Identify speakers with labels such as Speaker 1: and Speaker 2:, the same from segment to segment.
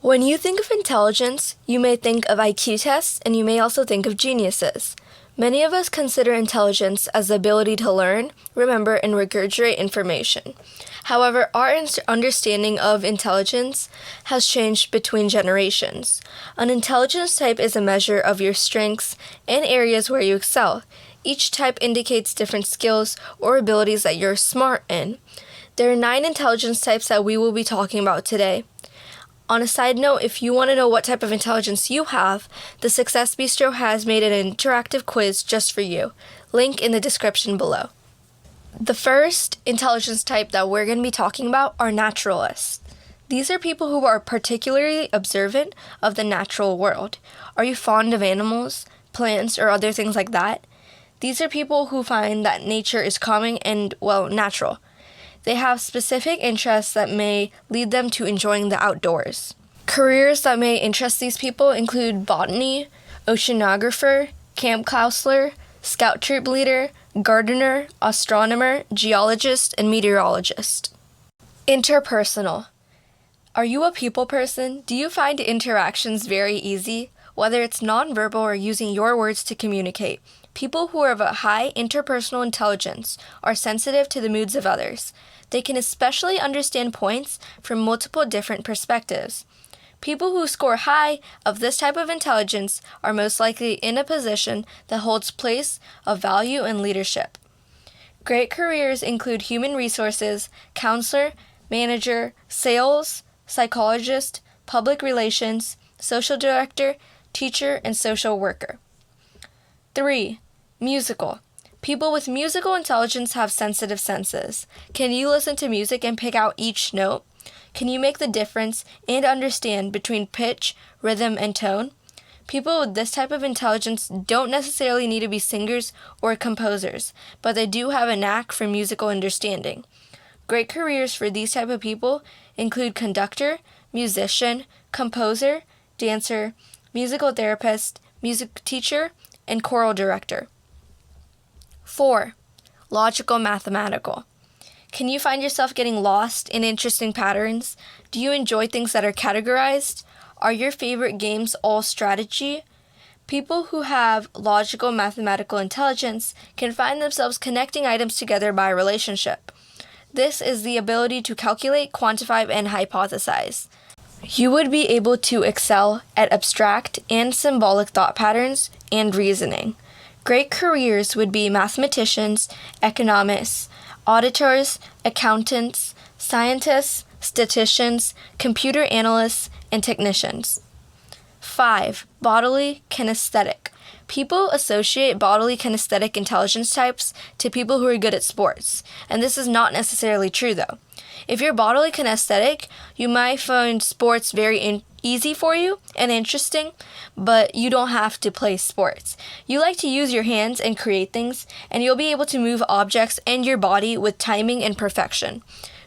Speaker 1: When you think of intelligence, you may think of IQ tests and you may also think of geniuses. Many of us consider intelligence as the ability to learn, remember, and regurgitate information. However, our understanding of intelligence has changed between generations. An intelligence type is a measure of your strengths and areas where you excel. Each type indicates different skills or abilities that you're smart in. There are 9 intelligence types that we will be talking about today. On a side note, if you want to know what type of intelligence you have, the Success Bistro has made an interactive quiz just for you. Link in the description below. The first intelligence type that we're going to be talking about are naturalists. These are people who are particularly observant of the natural world. Are you fond of animals, plants, or other things like that? These are people who find that nature is calming and, natural. They have specific interests that may lead them to enjoying the outdoors. Careers that may interest these people include botany, oceanographer, camp counselor, scout troop leader, gardener, astronomer, geologist, and meteorologist. Interpersonal. Are you a people person? Do you find interactions very easy? Whether it's nonverbal or using your words to communicate, people who are of a high interpersonal intelligence are sensitive to the moods of others. They can especially understand points from multiple different perspectives. People who score high of this type of intelligence are most likely in a position that holds place of value and leadership. Great careers include human resources, counselor, manager, sales, psychologist, public relations, social director, teacher, and social worker. 3. Musical. People with musical intelligence have sensitive senses. Can you listen to music and pick out each note? Can you make the difference and understand between pitch, rhythm, and tone? People with this type of intelligence don't necessarily need to be singers or composers, but they do have a knack for musical understanding. Great careers for these type of people include conductor, musician, composer, dancer, musical therapist, music teacher, and choral director. 4. Logical mathematical. Can you find yourself getting lost in interesting patterns? Do you enjoy things that are categorized? Are your favorite games all strategy? People who have logical mathematical intelligence can find themselves connecting items together by relationship. This is the ability to calculate, quantify, and hypothesize. You would be able to excel at abstract and symbolic thought patterns and reasoning. Great careers would be mathematicians, economists, auditors, accountants, scientists, statisticians, computer analysts, and technicians. 5. Bodily Kinetic. People associate bodily kinesthetic intelligence types to people who are good at sports, and this is not necessarily true though. If you're bodily kinesthetic, you might find sports very easy for you and interesting, but you don't have to play sports. You like to use your hands and create things, and you'll be able to move objects and your body with timing and perfection.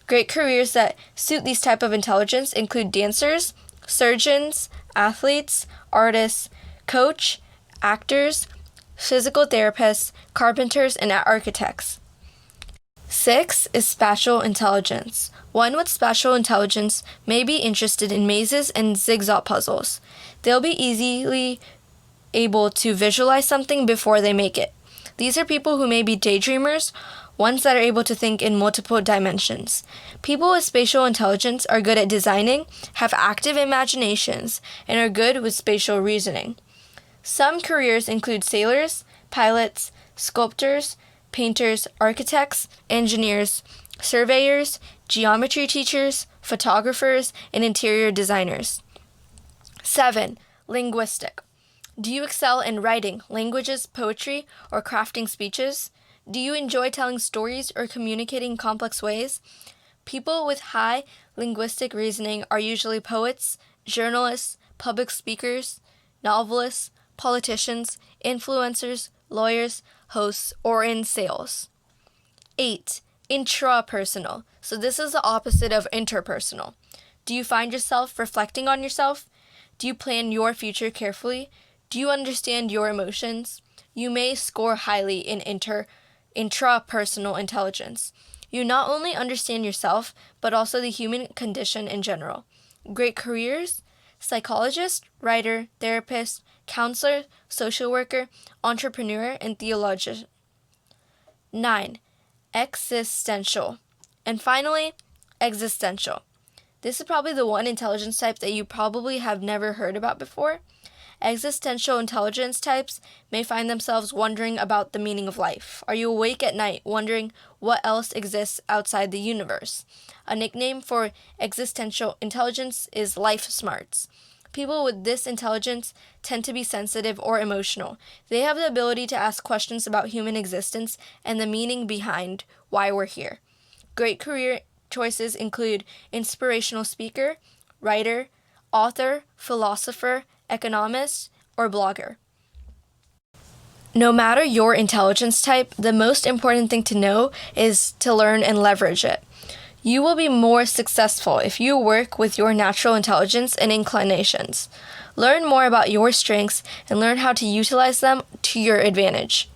Speaker 1: Great careers that suit these type of intelligence include dancers, surgeons, athletes, artists, coach, actors, physical therapists, carpenters, and architects. 6 is spatial intelligence. One with spatial intelligence may be interested in mazes and zigzag puzzles. They'll be easily able to visualize something before they make it. These are people who may be daydreamers, ones that are able to think in multiple dimensions. People with spatial intelligence are good at designing, have active imaginations, and are good with spatial reasoning. Some careers include sailors, pilots, sculptors, painters, architects, engineers, surveyors, geometry teachers, photographers, and interior designers. 7. Linguistic. Do you excel in writing, languages, poetry, or crafting speeches? Do you enjoy telling stories or communicating in complex ways? People with high linguistic reasoning are usually poets, journalists, public speakers, novelists, politicians, influencers, lawyers, hosts, or in sales. 8. Intrapersonal. So this is the opposite of interpersonal. Do you find yourself reflecting on yourself? Do you plan your future carefully? Do you understand your emotions? You may score highly in intrapersonal intelligence. You not only understand yourself, but also the human condition in general. Great careers, psychologist, writer, therapist, counselor, social worker, entrepreneur, and theologian. 9. Existential. And finally, existential. This is probably the one intelligence type that you probably have never heard about before. Existential intelligence types may find themselves wondering about the meaning of life. Are you awake at night wondering what else exists outside the universe? A nickname for existential intelligence is life smarts. People with this intelligence tend to be sensitive or emotional. They have the ability to ask questions about human existence and the meaning behind why we're here. Great career choices include inspirational speaker, writer, author, philosopher, economist, or blogger. No matter your intelligence type, the most important thing to know is to learn and leverage it. You will be more successful if you work with your natural intelligence and inclinations. Learn more about your strengths and learn how to utilize them to your advantage.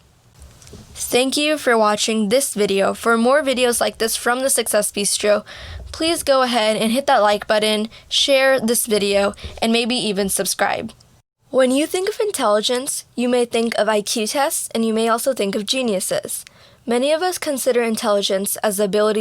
Speaker 1: Thank you for watching this video. For more videos like this from the Success Bistro, please go ahead and hit that like button, share this video, and maybe even subscribe. When you think of intelligence, you may think of IQ tests and you may also think of geniuses. Many of us consider intelligence as the ability